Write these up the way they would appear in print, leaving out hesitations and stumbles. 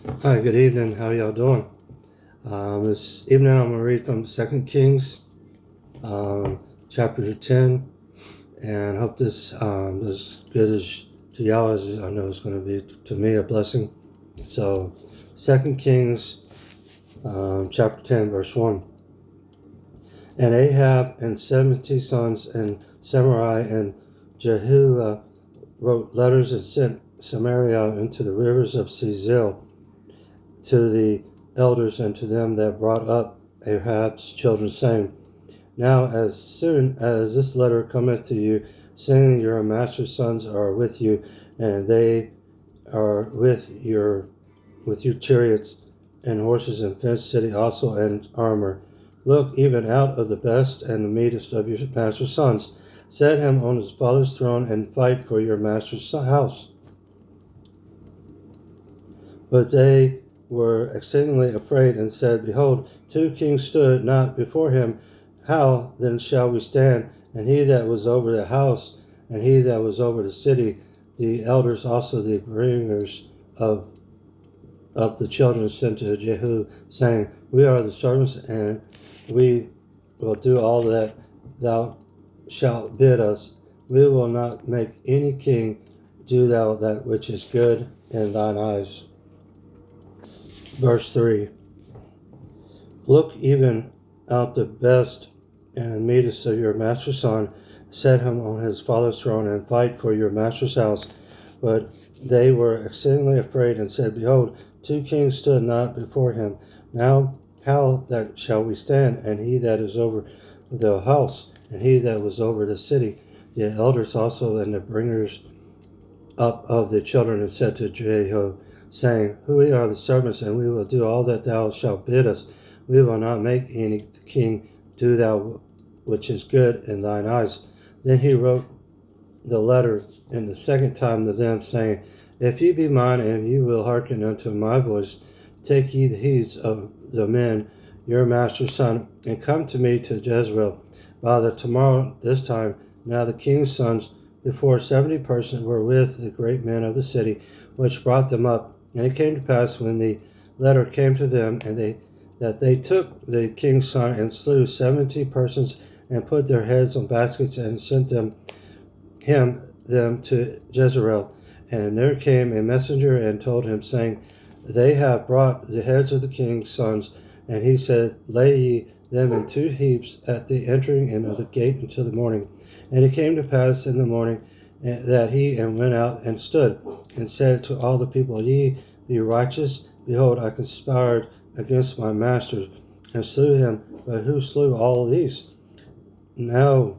Hi, good evening. How y'all doing? This evening I'm going to read from 2 Kings, chapter 10, and hope this is good as to y'all as I know it's going to be to me a blessing. So, 2 Kings, chapter 10, verse 1. And Ahab and 70 sons and Samurai and Jehu wrote letters and sent Samaria into the rivers of Cizil to the elders and to them that brought up Ahab's children, saying, Now as soon as this letter cometh to you, saying your master's sons are with you, and they are with your chariots and horses and fenced city also and armor. Look even out of the best and the meanest of your master's sons. Set him on his father's throne and fight for your master's house. But they were exceedingly afraid and said, Behold, 2 kings stood not before him. How then shall we stand? And he that was over the house, and he that was over the city, the elders also the bringers of the children sent to Jehu, saying, We are the servants, and we will do all that thou shalt bid us. We will not make any king. Do thou that which is good in thine eyes. Verse 3. Look even out the best and meanest of your master's son, set him on his father's throne, and fight for your master's house. But they were exceedingly afraid, and said, Behold, 2 kings stood not before him. Now how that shall we stand? And he that is over the house, and he that was over the city, the elders also, and the bringers up of the children, and said to Jehu, saying, We are the servants, and we will do all that thou shalt bid us. We will not make any king. Do thou which is good in thine eyes. Then he wrote the letter in the second time to them, saying, If ye be mine, and ye will hearken unto my voice, take ye the heeds of the men, your master's son, and come to me to Jezreel. By the tomorrow this time, now the king's sons before 70 persons were with the great men of the city, which brought them up. And it came to pass when the letter came to them, and that they took the king's son and slew 70 persons, and put their heads on baskets, and sent them to Jezreel. And there came a messenger and told him, saying, They have brought the heads of the king's sons. And he said, Lay ye them in 2 heaps at the entering in of the gate until the morning. And it came to pass in the morning that he went out and stood, and said to all the people, Ye be righteous. Behold, I conspired against my master, and slew him. But who slew all these? Now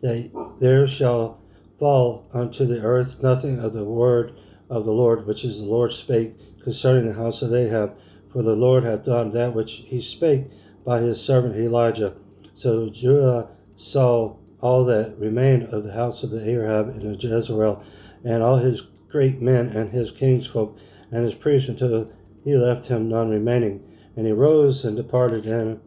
that there shall fall unto the earth nothing of the word of the Lord, which is the Lord spake concerning the house of Ahab, for the Lord hath done that which he spake by his servant Elijah. So Judah saw all that remained of the house of the Ahab in Jezreel, and all his great men and his kinsfolk and his priests, until he left him none remaining. And he rose and departed, and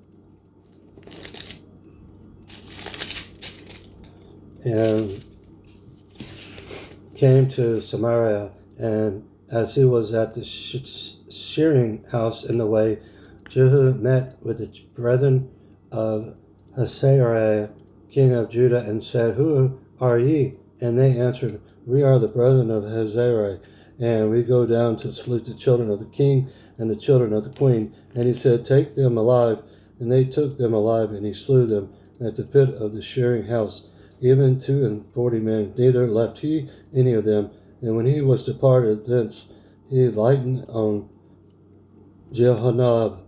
came to Samaria. And as he was at the shearing house in the way, Jehu met with the brethren of Hazael, king of Judah, and said, Who are ye? And they answered, We are the brethren of Hazael, and we go down to salute the children of the king and the children of the queen. And he said, Take them alive. And they took them alive, and he slew them at the pit of the shearing house, even 42 men, neither left he any of them. And when he was departed thence, he lightened on Jehonadab,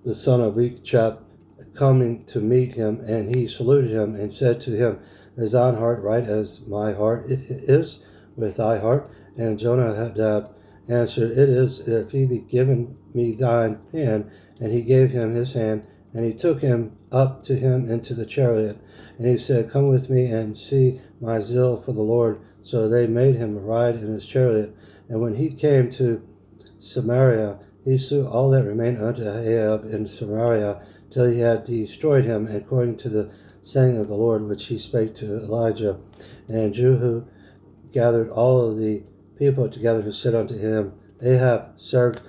the son of Rechab, coming to meet him, and he saluted him, and said to him, Is thine heart right as my heart is with thy heart? And Jonadab answered, It is, if he be given me thine hand. And he gave him his hand, and he took him up to him into the chariot. And he said, Come with me and see my zeal for the Lord. So they made him ride in his chariot. And when he came to Samaria, he slew all that remained unto Ahab in Samaria, till he had destroyed him, according to the saying of the Lord, which he spake to Elijah. And Jehu gathered all of the people together who said unto him, Ahab served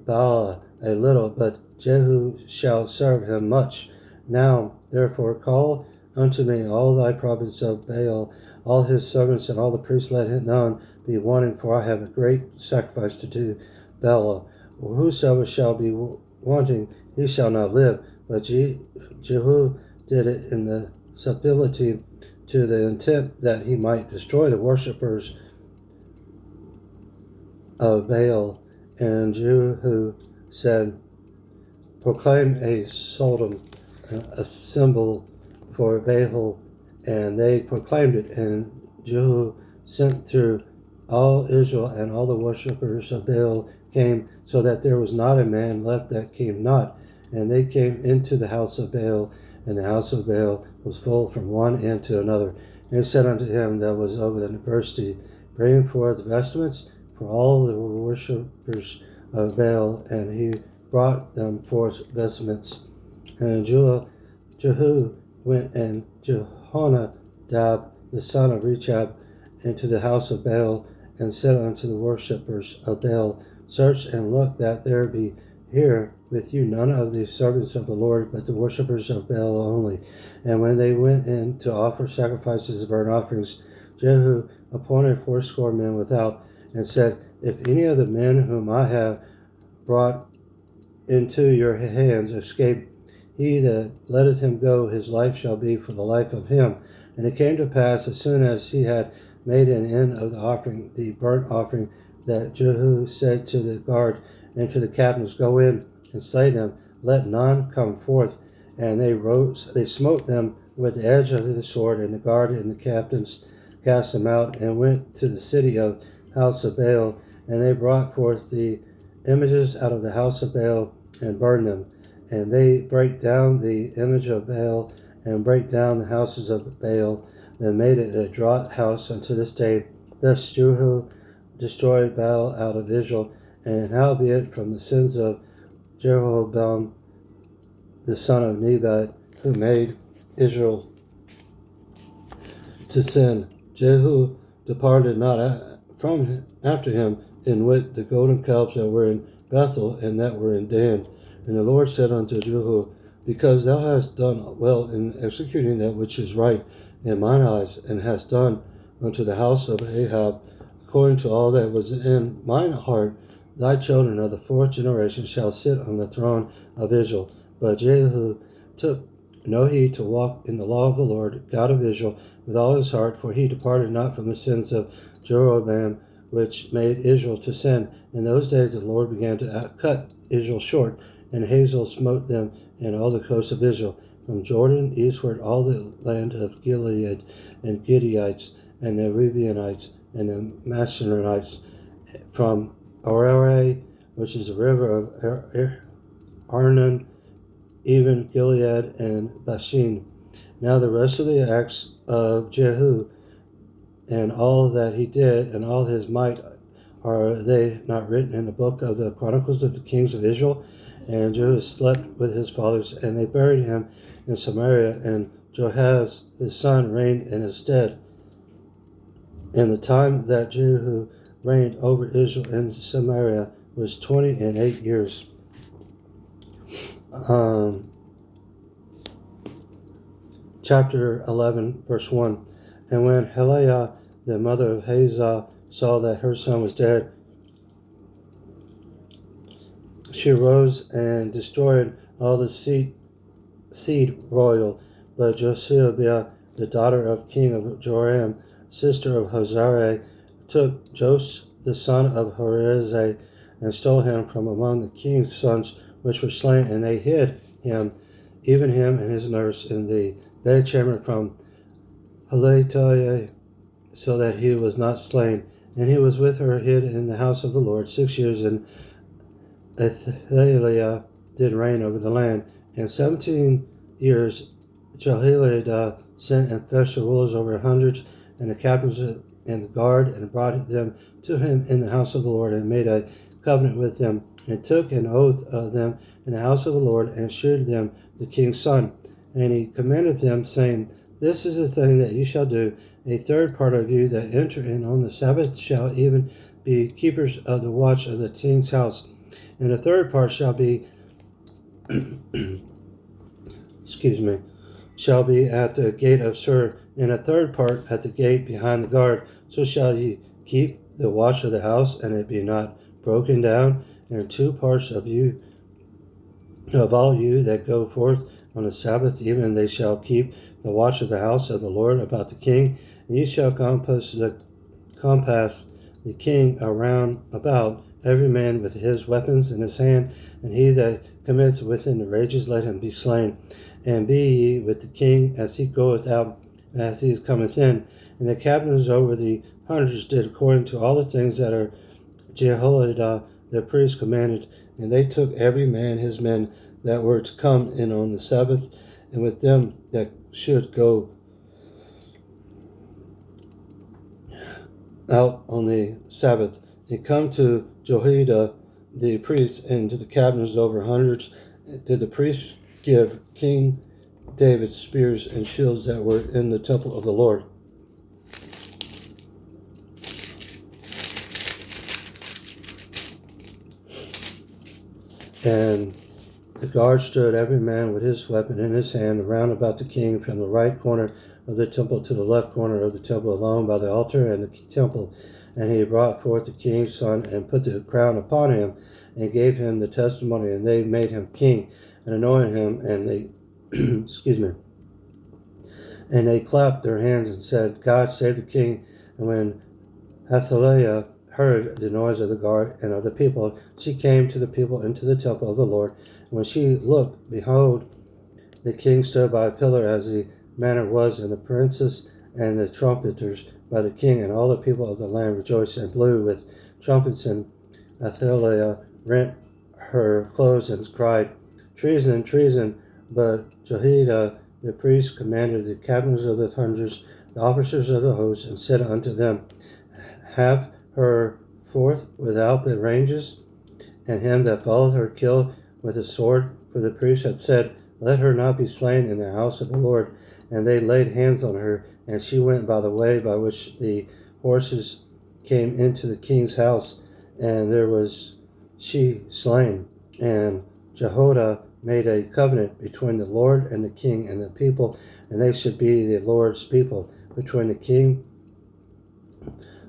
Baal a little, but Jehu shall serve him much. Now, therefore, call unto me all thy prophets of Baal, all his servants, and all the priests, let none be wanting, for I have a great sacrifice to do. Baal, whosoever shall be wanting, he shall not live. But Jehu did it in the subtlety, to the intent that he might destroy the worshippers of Baal. And Jehu said, proclaim a psalm, a symbol for Baal. And they proclaimed it. And Jehu sent through all Israel, and all the worshippers of Baal came, so that there was not a man left that came not. And they came into the house of Baal, and the house of Baal was full from one end to another. And he said unto him that was over the university, bring forth vestments for all the worshippers of Baal. And he brought them forth vestments. And Jehu went, and Jehonadab the son of Rechab, into the house of Baal, and said unto the worshippers of Baal, search and look that there be here with you none of the servants of the Lord, but the worshippers of Baal only. And when they went in to offer sacrifices and burnt offerings, Jehu appointed 80 men without, and said, if any of the men whom I have brought into your hands escape, he that letteth him go, his life shall be for the life of him. And it came to pass, as soon as he had made an end of the offering, the burnt offering, that Jehu said to the guard and to the captains, go in and slay them, let none come forth. And they smote them with the edge of the sword, and the guard and the captains cast them out, and went to the city of house of Baal. And they brought forth the images out of the house of Baal, and burned them. And they break down the image of Baal, and break down the houses of Baal, and made it a draught house unto this day. Thus Jehu destroyed Baal out of Israel. And howbeit from the sins of Jeroboam the son of Nebat, who made Israel to sin, Jehu departed not from after him, in wit the golden calves that were in Bethel, and that were in Dan. And the Lord said unto Jehu, because thou hast done well in executing that which is right in mine eyes, and hast done unto the house of Ahab according to all that was in mine heart, thy children of the 4th generation shall sit on the throne of Israel. But Jehu took no heed to walk in the law of the Lord God of Israel with all his heart, for he departed not from the sins of Jeroboam, which made Israel to sin. In those days the Lord began to cut Israel short, and Hazael smote them and all the coast of Israel, from Jordan eastward all the land of Gilead, and Gideonites, and the Reubenites, and the Machonites, from Aroer, which is the river of Arnon, even Gilead and Bashan. Now the rest of the acts of Jehu, and all that he did, and all his might, are they not written in the book of the Chronicles of the Kings of Israel? And Jehu slept with his fathers, and they buried him in Samaria, and Joahaz his son reigned in his stead. And the time that Jehu reigned over Israel in Samaria was 28 years. Chapter 11, verse 1. And when Heliah, the mother of Hazah, saw that her son was dead, she arose and destroyed all the seed royal. But Josiah, the daughter of king of Joram, sister of Hosea, took Jos the son of Horazeh, and stole him from among the king's sons which were slain, and they hid him, even him and his nurse, in the bedchamber from Halatiah, so that he was not slain. And he was with her hid in the house of the Lord 6 years, and Athaliah did reign over the land. And 17 years Jehoiada sent and fetched the rulers over hundreds, and the captains and the guard, and brought them to him in the house of the Lord, and made a covenant with them, and took an oath of them in the house of the Lord, and shewed them the king's son. And he commanded them, saying, This is the thing that ye shall do. A third part of you that enter in on the Sabbath shall even be keepers of the watch of the king's house. And the third part shall be shall be at the gate of Sur, and a third part at the gate behind the guard. So shall ye keep the watch of the house, and it be not broken down. And 2 parts of you, of all you that go forth on the Sabbath, even they shall keep the watch of the house of the Lord about the king. And ye shall compass the king around about, every man with his weapons in his hand, and he that committeth within the rages, let him be slain. And be ye with the king as he goeth out, as he cometh in. And the captains over the hundreds did according to all the things that are Jehoiada the priest commanded. And they took every man his men that were to come in on the Sabbath, and with them that should go out on the Sabbath, and come to Jehoiada the priest, and to the captains over hundreds did the priests give King David spears and shields that were in the temple of the Lord. And the guard stood every man with his weapon in his hand around about the king, from the right corner of the temple to the left corner of the temple alone by the altar and the temple. And he brought forth the king's son and put the crown upon him and gave him the testimony, and they made him king and anointed him, and they and they clapped their hands and said, God save the king. And when Athaliah heard the noise of the guard and of the people, she came to the people into the temple of the Lord. And when she looked, behold, the king stood by a pillar, as the manner was, and the princes and the trumpeters by the king, and all the people of the land rejoiced and blew with trumpets. And Athaliah rent her clothes and cried, Treason, treason! But Jehoiada the priest commanded the captains of the hundreds, the officers of the host, and said unto them, Have her forth without the ranges, and him that followed her kill with a sword. For the priest had said, Let her not be slain in the house of the Lord. And they laid hands on her, and she went by the way by which the horses came into the king's house, and there was she slain. And Jehoiada made a covenant between the Lord and the king and the people, and they should be the Lord's people, between the king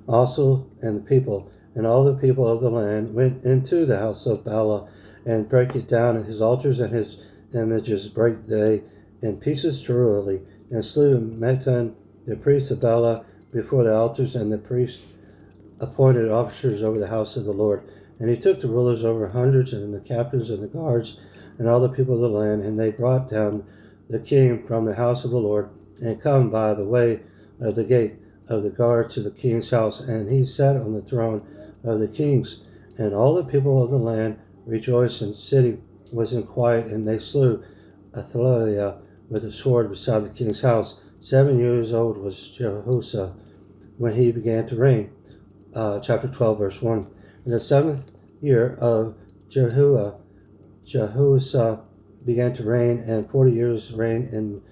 also and the people. And all the people of the land went into the house of Baalah, and brake it down, and his altars and his images brake they in pieces thoroughly, and slew Mattan the priest of Baalah before the altars, and the priest appointed officers over the house of the Lord. And he took the rulers over hundreds, and the captains and the guards, and all the people of the land, and they brought down the king from the house of the Lord, and come by the way of the gate of the guard to the king's house, and he sat on the throne of the kings. And all the people of the land rejoiced, and the city was in quiet, and they slew Athaliah with a sword beside the king's house. 7 years old was Jehoshaphat when he began to reign. Chapter 12, verse 1. In the 7th year of Jehoshaphat began to reign, and 40 years reigned in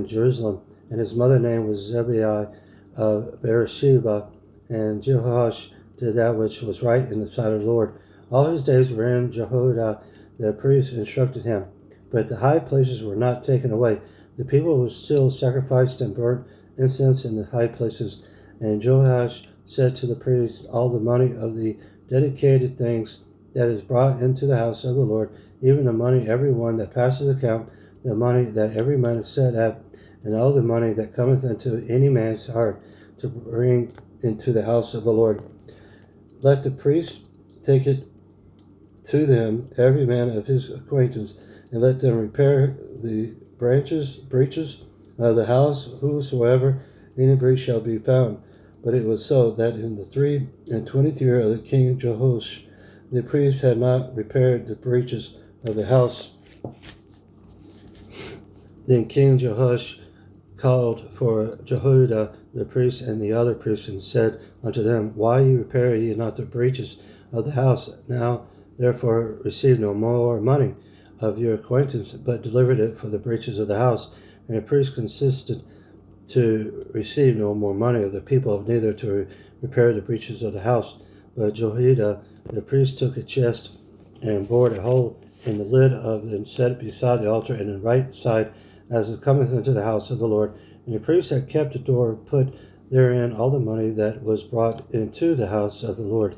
Jerusalem. And his mother name was Zebiah of Beersheba. And Jehoash did that which was right in the sight of the Lord. All his days wherein Jehoiada the priest instructed him. But the high places were not taken away. The people were still sacrificed and burnt incense in the high places. And Jehoash said to the priest, All the money of the dedicated things that is brought into the house of the Lord, even the money every one that passes account, the money that every man is set at, and all the money that cometh into any man's heart, to bring into the house of the Lord. Let the priest take it to them, every man of his acquaintance, and let them repair the breaches of the house, whosoever any breach shall be found. But it was so that in the 23rd year of the king Jehoash, the priest had not repaired the breaches of the house. Then King Jehoash called for Jehoiada the priest and the other priests, and said unto them, Why repair ye not the breaches of the house? Now therefore receive no more money of your acquaintance, but delivered it for the breaches of the house. And the priest consisted to receive no more money of the people, neither to repair the breaches of the house. But Jehoiada the priest took a chest and bored a hole in the lid of it and set it beside the altar in the right side as it cometh into the house of the Lord. And the priest that kept the door put therein all the money that was brought into the house of the Lord.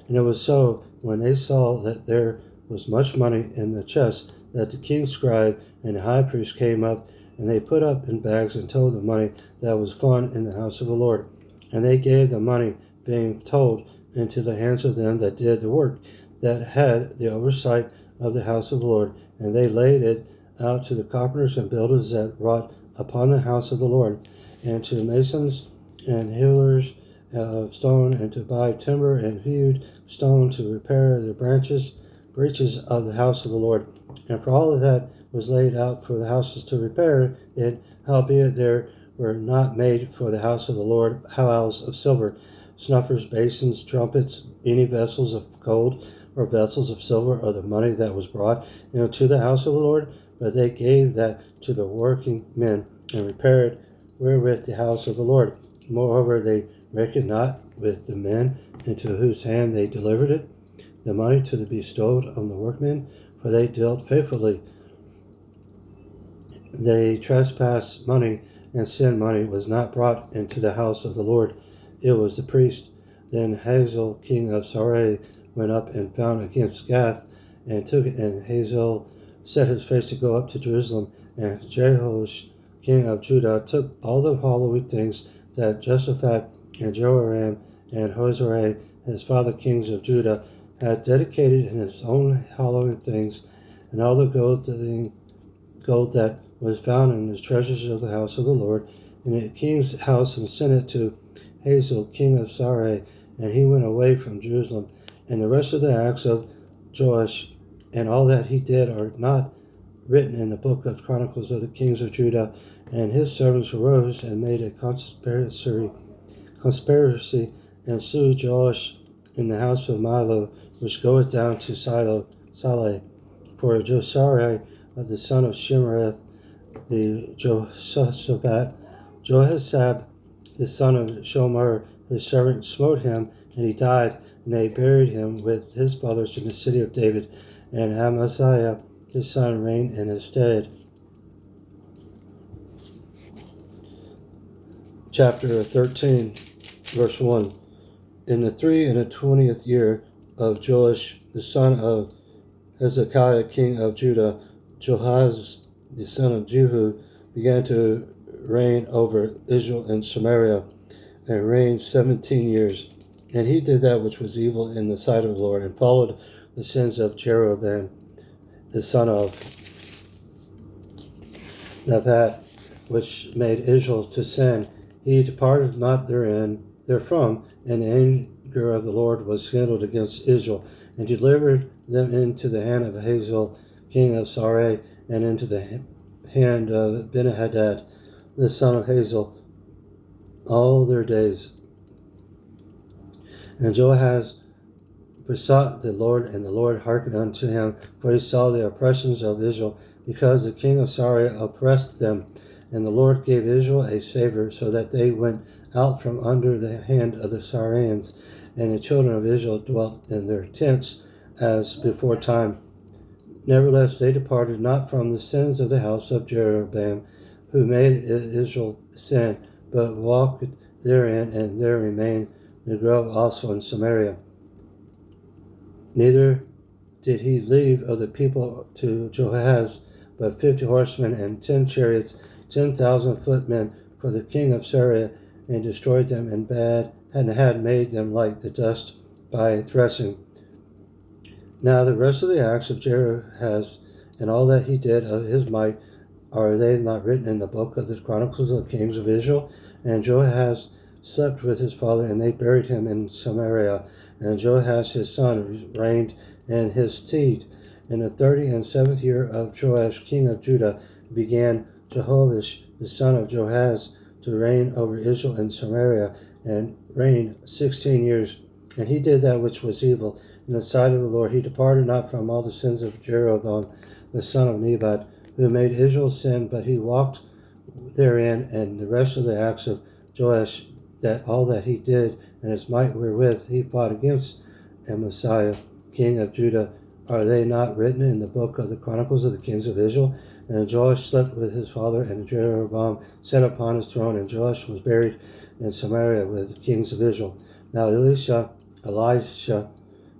And it was so, when they saw that there was much money in the chest, that the king's scribe and the high priest came up, and they put up in bags and told the money that was found in the house of the Lord. And they gave the money, being told, into the hands of them that did the work, that had the oversight of the house of the Lord. And they laid it out to the carpenters and builders that wrought upon the house of the Lord, and to masons and hewers of stone, and to buy timber and hewed stone to repair the breaches of the house of the Lord. And for all of that was laid out for the houses to repair it, howbeit there were not made for the house of the Lord howls of silver, snuffers, basins, trumpets, any vessels of gold or vessels of silver, or the money that was brought into the house of the Lord, but they gave that to the working men, and repaired wherewith the house of the Lord. Moreover, they reckoned not with the men into whose hand they delivered it, the money to be bestowed on the workmen, for they dealt faithfully. They trespassed money, and sin money was not brought into the house of the Lord. It was the priest. Then Hazael, king of Sarai, went up and found against Gath, and took it. And Hazael set his face to go up to Jerusalem. And Jehoash, king of Judah, took all the hallowed things that Jehoshaphat and Jehoram and Hosea, his father kings of Judah, had dedicated in his own hallowed things, and all the gold that was found in the treasures of the house of the Lord, in the king's house, and sent it to Hazael, king of Sarai, and he went away from Jerusalem. And the rest of the acts of Joash, and all that he did, are not written in the book of Chronicles of the kings of Judah. And his servants arose and made a conspiracy, and slew Joash in the house of Milo, which goeth down to Saleh. For Josiah, the son of Shimereth, the Johazab, the son of Shomer, his servant, smote him, and he died, and they buried him with his fathers in the city of David. And Amaziah, his son, reigned in his stead. Chapter 13, verse 1. In the 23rd year of Joash, the son of Hezekiah, king of Judah, Joahaz, the son of Jehu, began to reign over Israel and Samaria, and reigned 17 years. And he did that which was evil in the sight of the Lord, and followed the sins of Jeroboam, the son of Nebat, which made Israel to sin. He departed not therefrom, and the anger of the Lord was kindled against Israel, and delivered them into the hand of Hazael, king of Sarai, and into the hand of Benhadad, the son of Hazael, all their days. And Joahaz besought the Lord, and the Lord hearkened unto him, for he saw the oppressions of Israel, because the king of Sarai oppressed them. And the Lord gave Israel a savor, so that they went out from under the hand of the Syrians, and the children of Israel dwelt in their tents as before time. Nevertheless, they departed not from the sins of the house of Jeroboam, who made Israel sin, but walked therein, and there remained the grove also in Samaria. Neither did he leave of the people to Joahaz, but 50 horsemen and 10 chariots, 10,000 footmen for the king of Syria, and destroyed them in bad, and had made them like the dust by threshing. Now the rest of the acts of Jehoahaz, and all that he did of his might, are they not written in the book of the Chronicles of the kings of Israel? And Joahaz slept with his father, and they buried him in Samaria. And Joahaz his son reigned in his stead. In the 37th year of Joash king of Judah began Jehoash the son of Joahaz to reign over Israel and Samaria, and reigned 16 years. And he did that which was evil in the sight of the Lord. He departed not from all the sins of Jeroboam the son of Nebat, who made Israel sin, but he walked therein. And the rest of the acts of Joash, that all that he did, and his might wherewith he fought against Amaziah, king of Judah, are they not written in the book of the Chronicles of the kings of Israel? And Joash slept with his father, and Jeroboam sat upon his throne, and Joash was buried in Samaria with the kings of Israel. Now Elisha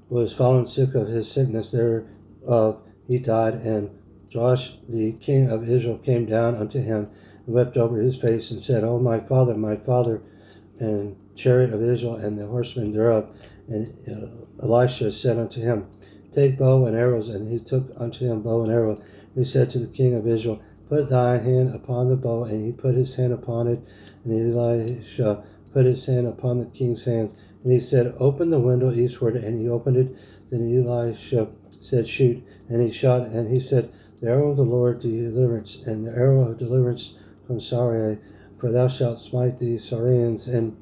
was fallen sick of his sickness thereof, he died, and Joash the king of Israel came down unto him, and wept over his face, and said, O my father, and chariot of Israel, and the horsemen thereof. And Elisha said unto him, Take bow and arrows. And he took unto him bow and arrow. He said to the king of Israel, Put thine hand upon the bow. And he put his hand upon it. And Elisha put his hand upon the king's hands. And he said, Open the window eastward. And he opened it. Then Elisha said, Shoot. And he shot. And he said, The arrow of the Lord deliverance, and the arrow of deliverance from Sarai. For thou shalt smite the Syrians and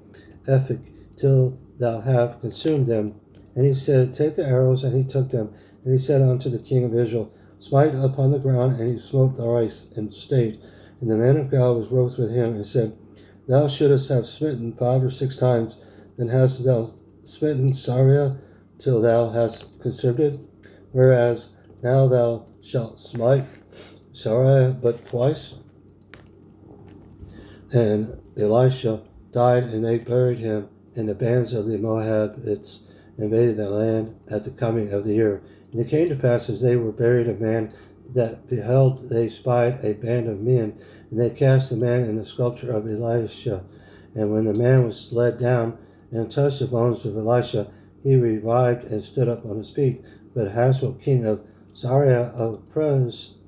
Ephek till thou have consumed them. And he said, Take the arrows, and he took them. And he said unto the king of Israel, Smite upon the ground, and he smote thrice and stayed. And the man of God was wroth with him, and said, Thou shouldest have smitten 5 or 6 times, then hast thou smitten Syria till thou hast consumed it? Whereas now thou shalt smite Syria but twice. And Elisha died, and they buried him, and the bands of the Moabites invaded the land at the coming of the year. And it came to pass, as they were buried, a man that beheld, they spied a band of men, and they cast the man in the sculpture of Elisha. And when the man was led down and touched the bones of Elisha, he revived and stood up on his feet. But Hazael, king of Syria,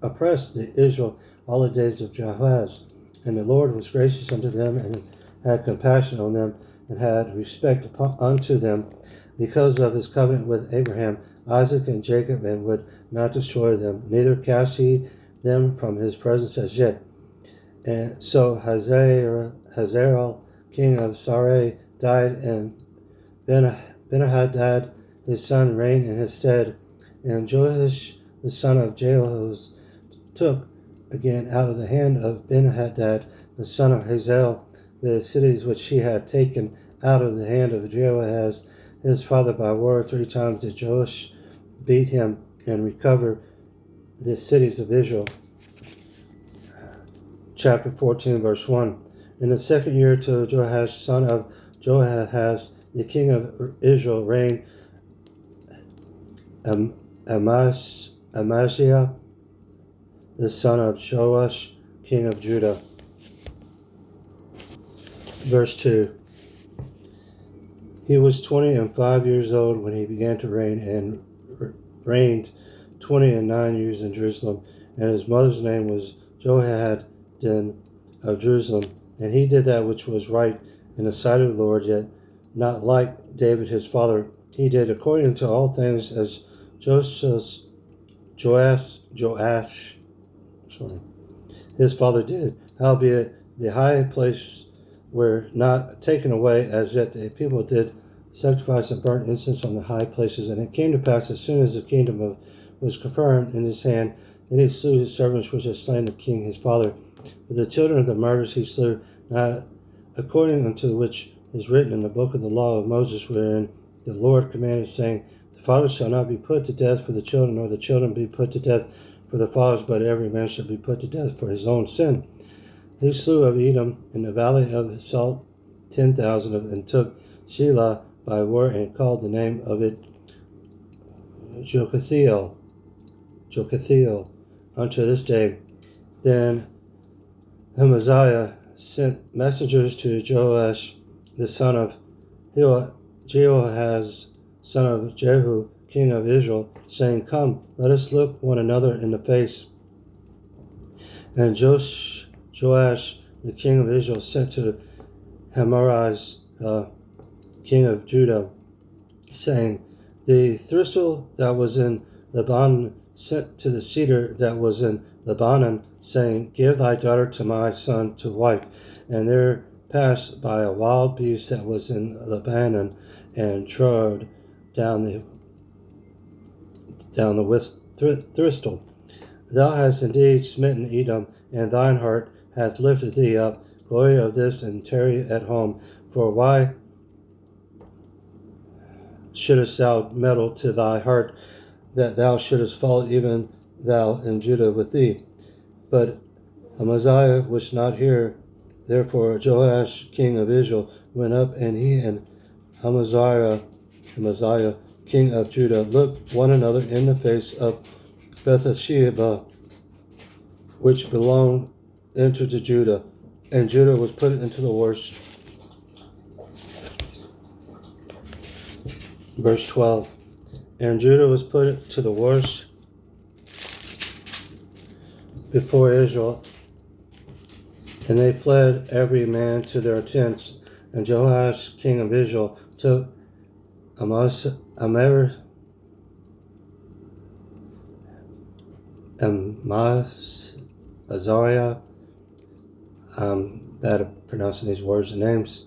oppressed the Israel all the days of Jehoahaz. And the Lord was gracious unto them, and had compassion on them, and had respect unto them, because of his covenant with Abraham, Isaac, and Jacob, and would not destroy them, neither cast he them from his presence as yet. And so Hazael, king of Sarai, died, and Benhadad his son reigned in his stead. And Joash the son of Jehoahaz took again out of the hand of Benhadad the son of Hazael the cities which he had taken out of the hand of Jehoahaz his father by war. 3 times did Joash beat him and recover the cities of Israel. Chapter 14, verse 1. In the second year to Joash, son of Joahaz, the king of Israel, reigned Amaziah, the son of Joash, king of Judah. Verse 2. He was 25 years old when he began to reign, and reigned 29 years in Jerusalem. And his mother's name was Jehoiadin of Jerusalem. And he did that which was right in the sight of the Lord, yet not like David his father. He did according to all things as Joash, his father did. Howbeit the high places were not taken away, as yet the people did sacrifice and burnt incense on the high places. And it came to pass, as soon as the kingdom was confirmed in his hand, then he slew his servants which had slain the king his father. But the children of the murderers he slew, not according unto which is written in the book of the law of Moses, wherein the Lord commanded, saying, The fathers shall not be put to death for the children, nor the children be put to death for the fathers, but every man shall be put to death for his own sin. He slew of Edom in the valley of Salt 10,000, and took Shelah by war, and called the name of it Jokathiel unto this day. Then Amaziah sent messengers to Joash the son of Jehoahaz, son of Jehu, king of Israel, saying, Come, let us look one another in the face. And Joash, the king of Israel, sent to Amaziah, king of Judah, saying, The thistle that was in Lebanon sent to the cedar that was in Lebanon, saying, Give thy daughter to my son to wife. And there passed by a wild beast that was in Lebanon, and trod down the thistle. Thou hast indeed smitten Edom, and thine heart hath lifted thee up. Glory of this, and tarry at home. For why shouldest thou meddle to thy heart, that thou shouldest fall, even thou and Judah with thee? But Amaziah wished not hear. Therefore Joash king of Israel went up, and he and Amaziah king of Judah looked one another in the face of Bethsheba, which belonged into to Judah, and Judah was put into the worst. Verse 12. And Judah was put to the worst before Israel, and they fled every man to their tents. And Joash king of Israel took Azariah, bad at pronouncing these words and names.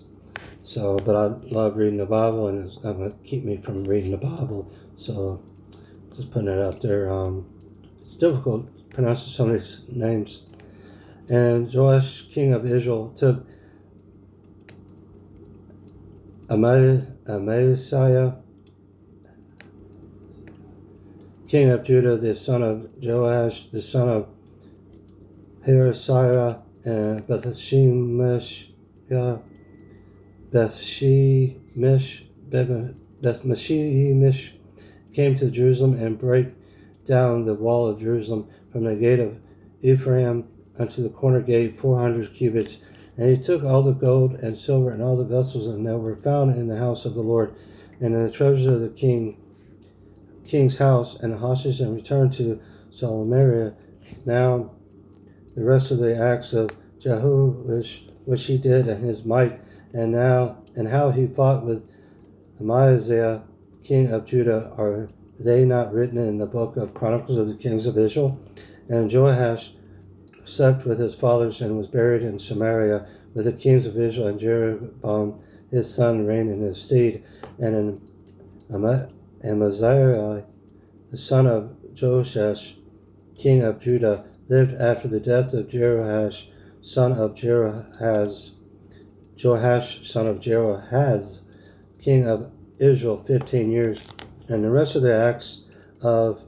So, but I love reading the Bible, and it's going to keep me from reading the Bible. So, just putting it out there. It's difficult pronouncing some of these names. And Joash king of Israel took Amaziah king of Judah, the son of Joash, the son of Heresiah, and Bethshemish came to Jerusalem and brake down the wall of Jerusalem from the gate of Ephraim unto the corner gate 400 cubits. And he took all the gold and silver and all the vessels that were found in the house of the Lord and in the treasures of the king's house and the hostage, and returned to Samaria. Now the rest of the acts of Jehu which he did, and his might, and how he fought with Amaziah king of Judah, are they not written in the book of Chronicles of the kings of Israel? And Joash slept with his fathers and was buried in Samaria with the kings of Israel, and Jeroboam his son reigned in his stead. And Amaziah the son of Joash king of Judah lived after the death of Joash son of Jehoahaz, king of Israel, 15 years. And the rest of the acts of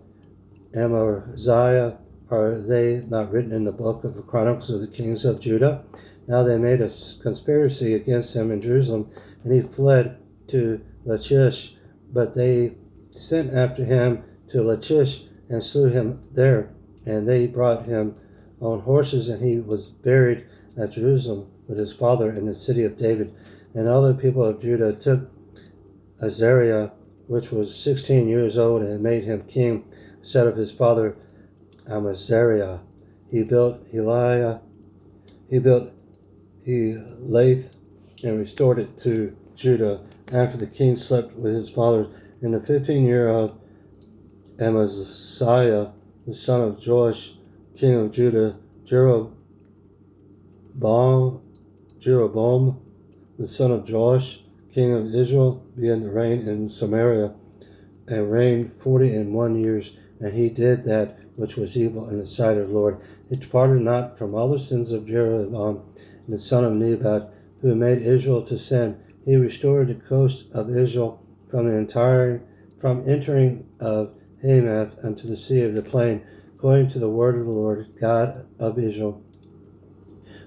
Amaziah, are they not written in the book of the Chronicles of the kings of Judah? Now they made a conspiracy against him in Jerusalem, and he fled to Lachish. But they sent after him to Lachish and slew him there. And they brought him on horses, and he was buried at Jerusalem with his father in the city of David. And all the people of Judah took Azariah, which was 16 years old, and made him king instead of his father Amaziah. He built Elath and restored it to Judah after the king slept with his fathers. In the 15th year of Amaziah, the son of Joash, king of Judah, Jeroboam, the son of Joash, king of Israel, began to reign in Samaria, and reigned 41 years. And he did that which was evil in the sight of the Lord. He departed not from all the sins of Jeroboam, the son of Nebat, who made Israel to sin. He restored the coast of Israel from entering of Hamath unto the sea of the plain, according to the word of the Lord God of Israel,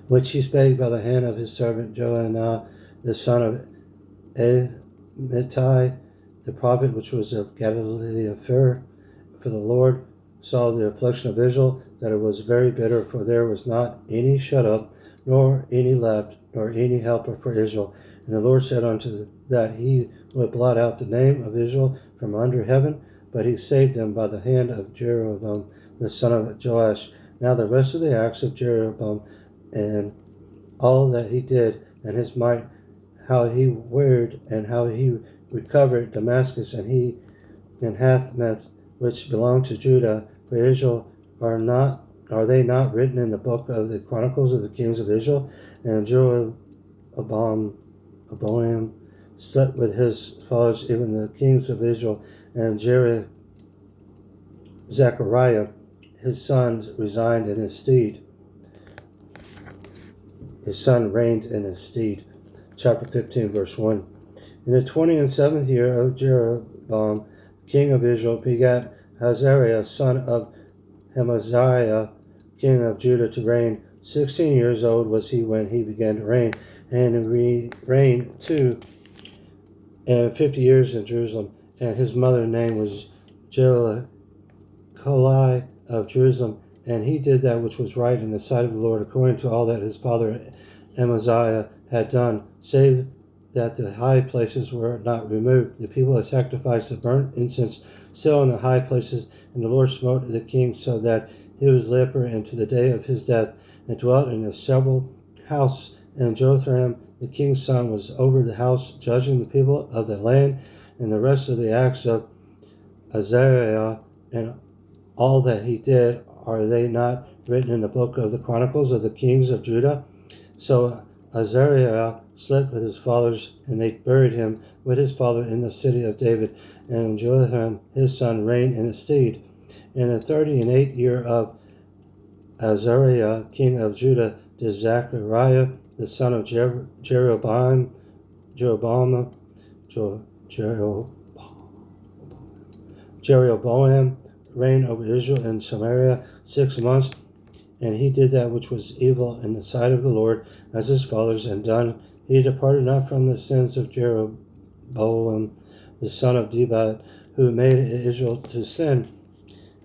which he spake by the hand of his servant Joanah, the son of Amittai, the prophet, which was of Galilee of Pharaoh. For the Lord saw the affliction of Israel, that it was very bitter, for there was not any shut up, nor any left, nor any helper for Israel. And the Lord said unto that he would blot out the name of Israel from under heaven, but he saved them by the hand of Jeroboam, the son of Joash. Now the rest of the acts of Jeroboam, and all that he did, and his might, how he wearied, and how he recovered Damascus, and Hathmeth, which belonged to Judah, for Israel, are they not written in the book of the Chronicles of the kings of Israel? And Jeroboam slept with his fathers, even the kings of Israel, and Zechariah, his son, resigned in his stead. His son reigned in his stead. Chapter 15, verse 1. In the 27th year of Jeroboam, king of Israel, begat Azariah, son of Amaziah, king of Judah, to reign. 16 years old was he when he began to reign, and he reigned 250 years in Jerusalem. And his mother's name was Jerusalem of Jerusalem, and he did that which was right in the sight of the Lord, according to all that his father Amaziah had done, save that the high places were not removed. The people had sacrificed the burnt incense still in the high places, and the Lord smote the king so that he was leper unto the day of his death, and dwelt in a several house. And Jotham, the king's son, was over the house, judging the people of the land. And the rest of the acts of Azariah and all that he did, are they not written in the book of the Chronicles of the kings of Judah? So Azariah slept with his fathers, and they buried him with his father in the city of David. And Jotham his son reigned in his stead. In the 38th year of Azariah king of Judah did Zechariah the son of Jeroboam reign over Israel and Samaria 6 months. And he did that which was evil in the sight of the Lord, as his fathers had done. He departed not from the sins of Jeroboam the son of Nebat, who made Israel to sin.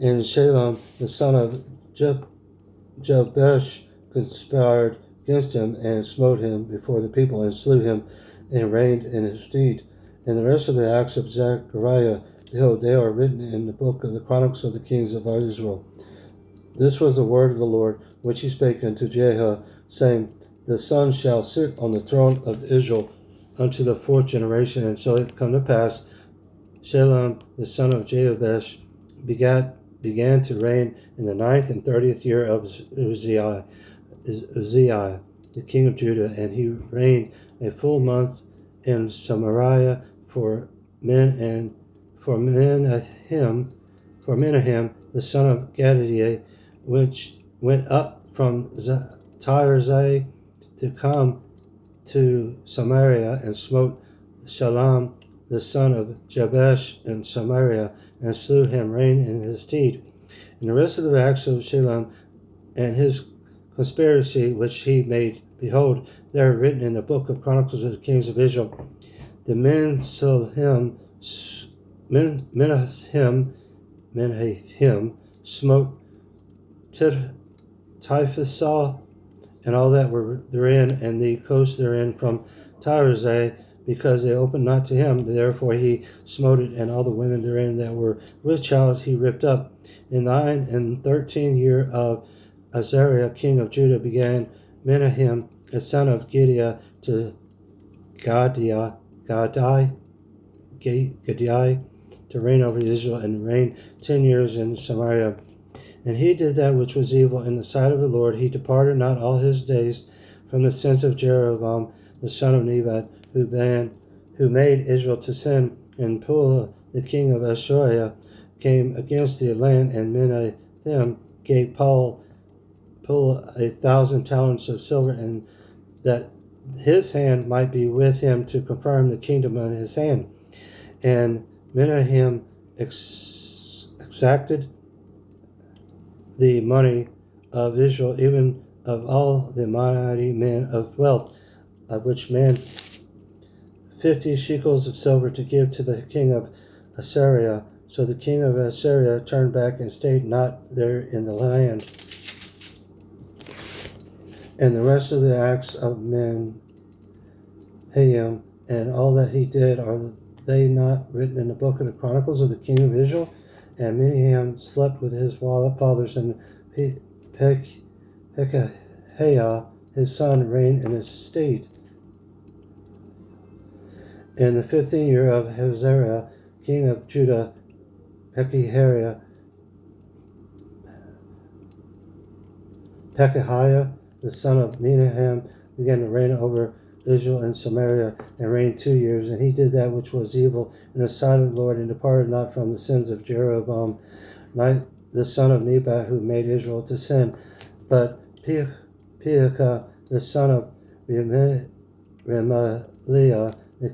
And Shalom the son of Jabesh conspired against him, and smote him before the people, and slew him, and reigned in his stead. And the rest of the acts of Zechariah, behold, they are written in the book of the Chronicles of the kings of Israel. This was the word of the Lord, which he spake unto Jehu, saying, The son shall sit on the throne of Israel unto the 4th generation. And so it come to pass, Shalom the son of Jabesh began to reign in the 9th and 30th year of Uzziah, the king of Judah, and he reigned a full month in Samaria for Menahem, the son of Gedaliah, which went up from Tirzah to come to Samaria, and smote Shalom the son of Jabesh in Samaria, and slew him, reigned in his stead. And the rest of the acts of Shalom and his conspiracy which he made, behold, they are written in the book of Chronicles of the kings of Israel. The Menahem smote Tifsah and all that were therein, and the coast therein from Tirzah, because they opened not to him. Therefore he smote it, and all the women therein that were with child he ripped up. In the 9th and 13th year of Azariah king of Judah began Menahem the son of Gideah to Gadai to reign over Israel, and reigned 10 years in Samaria. And he did that which was evil in the sight of the Lord. He departed not all his days from the sins of Jeroboam the son of Nebat, who made Israel to sin. And Pul the king of Assyria came against the land, and Menahem gave Pul 1,000 talents of silver, and that his hand might be with him to confirm the kingdom in his hand. And Menahem exacted the money of Israel, even of all the mighty men of wealth, of which men 50 shekels of silver to give to the king of Assyria. So the king of Assyria turned back and stayed not there in the land. And the rest of the acts of Menahem and all that he did, are they not written in the book of the Chronicles of the king of Israel? And Menahem slept with his fathers, and Pekahiah his son reigned in his stead. In the 15th year of Azariah king of Judah, Pekahiah the son of Menahem began to reign over Israel and Samaria, and reigned 2 years. And he did that which was evil in the sight of the Lord, and departed not from the sins of Jeroboam the son of Nebat, who made Israel to sin. But Pekah the son of Remaliah the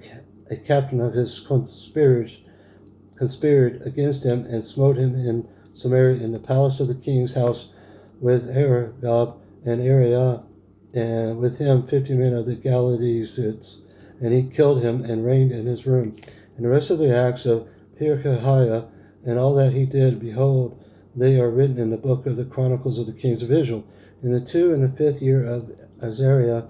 a captain of his conspired against him and smote him in Samaria in the palace of the king's house with Argob and Ariah, and with him 50 men of the Galileans, and he killed him and reigned in his room. And the rest of the acts of Pekahiah and all that he did, behold, they are written in the book of the Chronicles of the Kings of Israel. In the 2 and the 5th year of Azariah,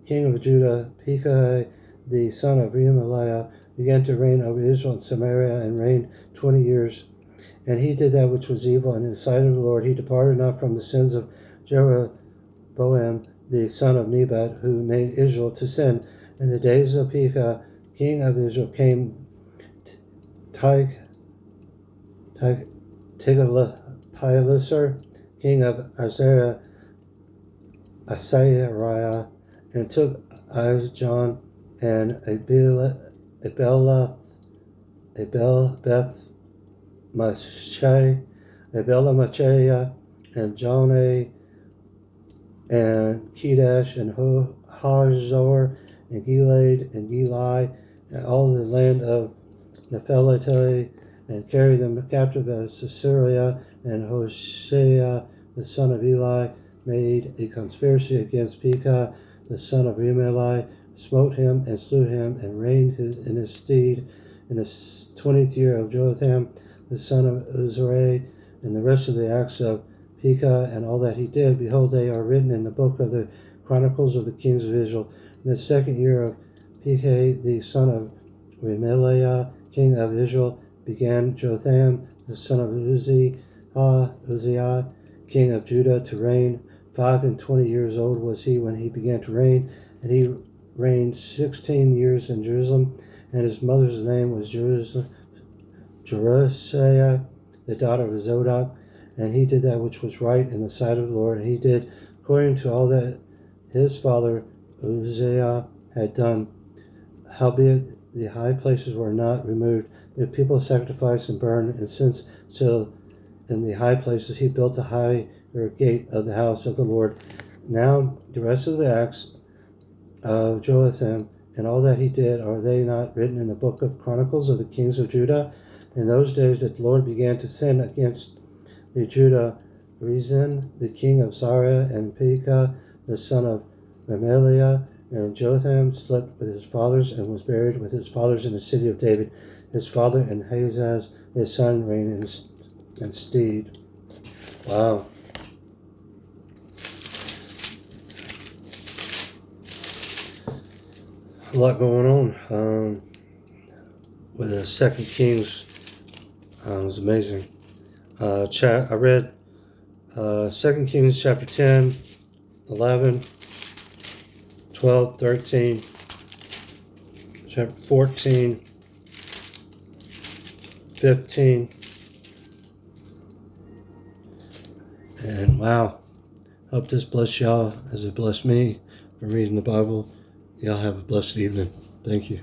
king of Judah, Pekahiah, the son of Remaliah, began to reign over Israel and Samaria, and reigned 20 years. And he did that which was evil in the sight of the Lord. He departed not from the sins of Jeroboam, the son of Nebat, who made Israel to sin. In the days of Pekah, king of Israel, came Tiglath-Pileser, king of Assyria, and took Aijalon and Abel-Beth-Maachah, and Jonah, and Kedesh, and Hazor, and Gilead, and Gilai, and all the land of Nephtali, and carried them captive to Sisera. And Hoshea, the son of Eli, made a conspiracy against Pekah, the son of Remaliah, smote him and slew him, and reigned in his stead in the 20th year of Jotham, the son of Uzziah. And the rest of the acts of Pekah and all that he did, behold, they are written in the book of the Chronicles of the Kings of Israel. In the 2nd year of Pekah, the son of Remaliah, king of Israel, began Jotham, the son of Uzziah, king of Judah, to reign. 25 years old was he when he began to reign, and he reigned 16 years in Jerusalem. And his mother's name was Jerusiah, the daughter of Zadok. And he did that which was right in the sight of the Lord. And he did according to all that his father Uzziah had done. Howbeit the high places were not removed. The people sacrificed and burned incense till in the high places he built the higher gate of the house of the Lord. Now the rest of the acts of Jotham and all that he did, are they not written in the book of Chronicles of the Kings of Judah? In those days that the Lord began to sin against the Judah, Rezin, the king of Syria, and Pekah, the son of Remaliah, and Jotham slept with his fathers and was buried with his fathers in the city of David. His father and Ahaz, his son, reigned in stead. Wow. A lot going on with the 2 Kings. It was amazing. I read 2 Kings chapter 10, 11, 12, 13, chapter 14, 15, and wow, hope this bless y'all as it blessed me for reading the Bible. Y'all have a blessed evening. Thank you.